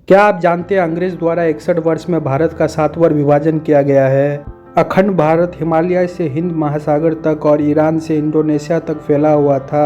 क्या आप जानते हैं अंग्रेज द्वारा 61 वर्ष में भारत का 7 बार विभाजन किया गया है। अखंड भारत हिमालय से हिंद महासागर तक और ईरान से इंडोनेशिया तक फैला हुआ था।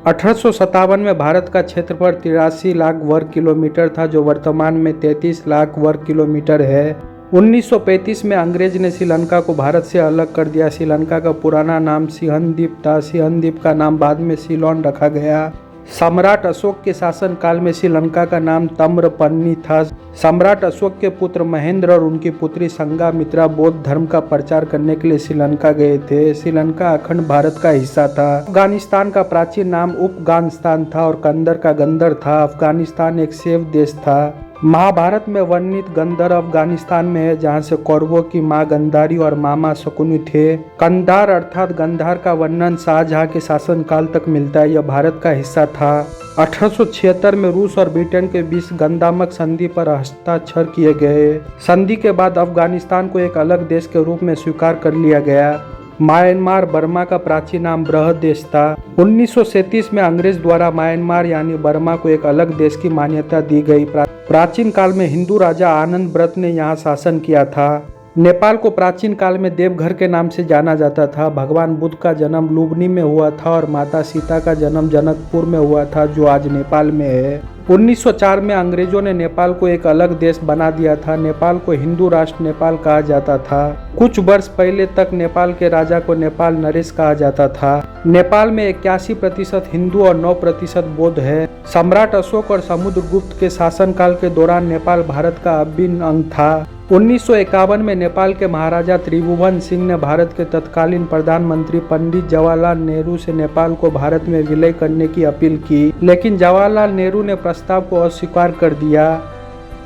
1857 में भारत का क्षेत्रफल 83 लाख वर्ग किलोमीटर था, जो वर्तमान में 33 लाख वर्ग किलोमीटर है। 1935 में अंग्रेज ने श्रीलंका को भारत से अलग कर दिया। श्रीलंका का पुराना नाम सिंहन द्वीप था। सिंहन द्वीप का नाम बाद में सीलोन रखा गया। सम्राट अशोक के शासन काल में श्रीलंका का नाम तम्रपन्नी था। सम्राट अशोक के पुत्र महेंद्र और उनकी पुत्री संघामित्रा बौद्ध धर्म का प्रचार करने के लिए श्रीलंका गए थे। श्रीलंका अखंड भारत का हिस्सा था। अफगानिस्तान का प्राचीन नाम उपगानिस्तान था और कंदर का गंदर था। अफगानिस्तान एक शैव देश था। महाभारत में वर्णित गंधर अफगानिस्तान में है, जहाँ से कौरवों की माँ गंधारी और मामा शकुनी थे। कंधार अर्थात गंधार का वर्णन शाहजहां के शासनकाल तक मिलता है। यह भारत का हिस्सा था। 1876 में रूस और ब्रिटेन के बीच गंदामक संधि पर हस्ताक्षर किए गए। संधि के बाद अफगानिस्तान को एक अलग देश के रूप में स्वीकार कर लिया गया। म्यांमार बर्मा का प्राचीन नाम बृहद देश था। 1937 में अंग्रेज द्वारा म्यांमार यानी बर्मा को एक अलग देश की मान्यता दी गई। प्राचीन काल में हिंदू राजा आनंद व्रत ने यहाँ शासन किया था। नेपाल को प्राचीन काल में देवघर के नाम से जाना जाता था। भगवान बुद्ध का जन्म लुम्बिनी में हुआ था और माता सीता का जन्म जनकपुर में हुआ था, जो आज नेपाल में है। 1904 में अंग्रेजों ने नेपाल को एक अलग देश बना दिया था। नेपाल को हिंदू राष्ट्र नेपाल कहा जाता था। कुछ वर्ष पहले तक नेपाल के राजा को नेपाल नरेश कहा जाता था। नेपाल में 81% हिंदू और 9% बौद्ध है। सम्राट अशोक और समुद्रगुप्त के शासनकाल के दौरान नेपाल भारत का अभिन्न अंग था। 1951 में नेपाल के महाराजा त्रिभुवन सिंह ने भारत के तत्कालीन प्रधानमंत्री पंडित जवाहरलाल नेहरू से नेपाल को भारत में विलय करने की अपील की, लेकिन जवाहरलाल नेहरू ने प्रस्ताव को अस्वीकार कर दिया।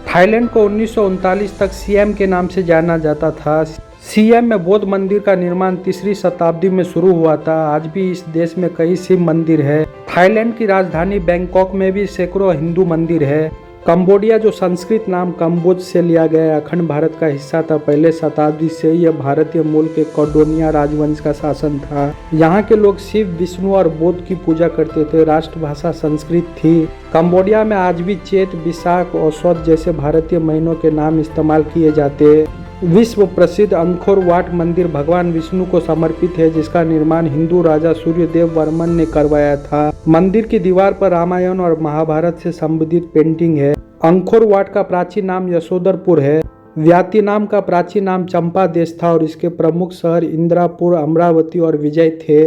थाईलैंड को 1939 तक सियम के नाम से जाना जाता था। सियम में बौद्ध मंदिर का निर्माण 3री शताब्दी में शुरू हुआ था। आज भी इस देश में कई शिव मंदिर है। थाईलैंड की राजधानी बैंकॉक में भी सैकड़ों हिंदू मंदिर है। कंबोडिया, जो संस्कृत नाम कम्बोज से लिया गया, अखंड भारत का हिस्सा था। पहले शताब्दी से यह भारतीय मूल के कौंडिन्य राजवंश का शासन था। यहाँ के लोग शिव, विष्णु और बुद्ध की पूजा करते थे। राष्ट्रभाषा संस्कृत थी। कंबोडिया में आज भी चैत, विशाख, औसत जैसे भारतीय महीनों के नाम इस्तेमाल किए जाते। विश्व प्रसिद्ध अंकोर वाट मंदिर भगवान विष्णु को समर्पित है, जिसका निर्माण हिंदू राजा सूर्यदेव वर्मन ने करवाया था। मंदिर की दीवार पर रामायण और महाभारत से संबंधित पेंटिंग है। अंकोर वाट का प्राचीन नाम यशोधरपुर है। व्यातीनाम का प्राचीन नाम चंपा देश था और इसके प्रमुख शहर इंद्रापुर, अमरावती और विजय थे।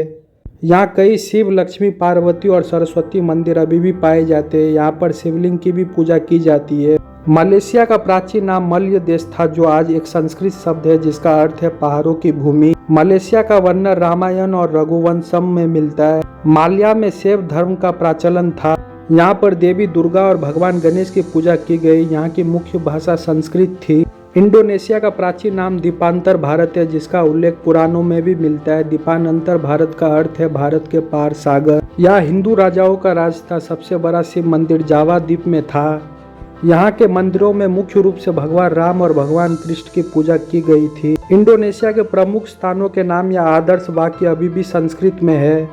यहाँ कई शिव, लक्ष्मी, पार्वती और सरस्वती मंदिर अभी भी पाए जाते हैं। यहाँ पर शिवलिंग की भी पूजा की जाती है। मलेशिया का प्राचीन नाम मलय देश था, जो आज एक संस्कृत शब्द है जिसका अर्थ है पहाड़ों की भूमि। मलेशिया का वर्णन रामायण और रघुवंशम में मिलता है। माल्या में शैव धर्म का प्रचलन था। यहाँ पर देवी दुर्गा और भगवान गणेश की पूजा की गई। यहाँ की मुख्य भाषा संस्कृत थी। इंडोनेशिया का प्राचीन नाम द्वीपांतर भारत है, जिसका उल्लेख पुराणों में भी मिलता है। द्वीपांतर भारत का अर्थ है भारत के पार सागर। यह हिंदू राजाओं का राज था। सबसे बड़ा शिव मंदिर जावा द्वीप में था। यहाँ के मंदिरों में मुख्य रूप से भगवान राम और भगवान कृष्ण की पूजा की गई थी। इंडोनेशिया के प्रमुख स्थानों के नाम या आदर्श वाक्य अभी भी संस्कृत में है।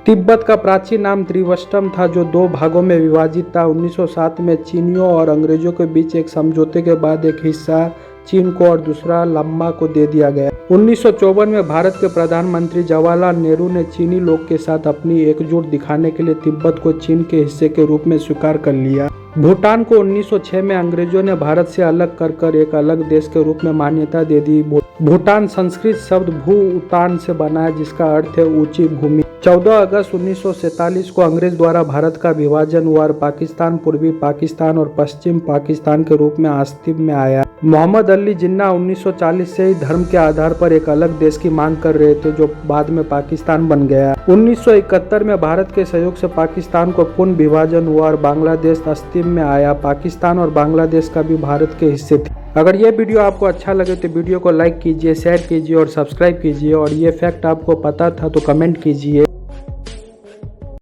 तिब्बत का प्राचीन नाम त्रिवष्टम था, जो 2 भागों में विभाजित था। 1907 में चीनियों और अंग्रेजों के बीच एक समझौते के बाद एक हिस्सा चीन को और दूसरा लम्बा को दे दिया गया। 1954 में भारत के प्रधानमंत्री जवाहरलाल नेहरू ने चीनी लोग के साथ अपनी एकजुट दिखाने के लिए तिब्बत को चीन के हिस्से के रूप में स्वीकार कर लिया। भूटान को 1906 में अंग्रेजों ने भारत से अलग कर एक अलग देश के रूप में मान्यता दे दी। भूटान संस्कृत शब्द भू उतान से बना है, जिसका अर्थ है ऊंची भूमि। 14 अगस्त 1947 को अंग्रेज द्वारा भारत का विभाजन हुआ और पाकिस्तान पूर्वी पाकिस्तान और पश्चिम पाकिस्तान के रूप में अस्तित्व में आया। मोहम्मद अली जिन्ना 1940 से ही धर्म के आधार पर एक अलग देश की मांग कर रहे थे, जो बाद में पाकिस्तान बन गया। 1971 में भारत के सहयोग से पाकिस्तान को पुनः विभाजन हुआ और बांग्लादेश अस्तित्व में आया। पाकिस्तान और बांग्लादेश का भी भारत के हिस्से थे। अगर ये वीडियो आपको अच्छा लगे तो वीडियो को लाइक कीजिए, शेयर कीजिए और सब्सक्राइब कीजिए। और ये फैक्ट आपको पता था तो कमेंट कीजिए।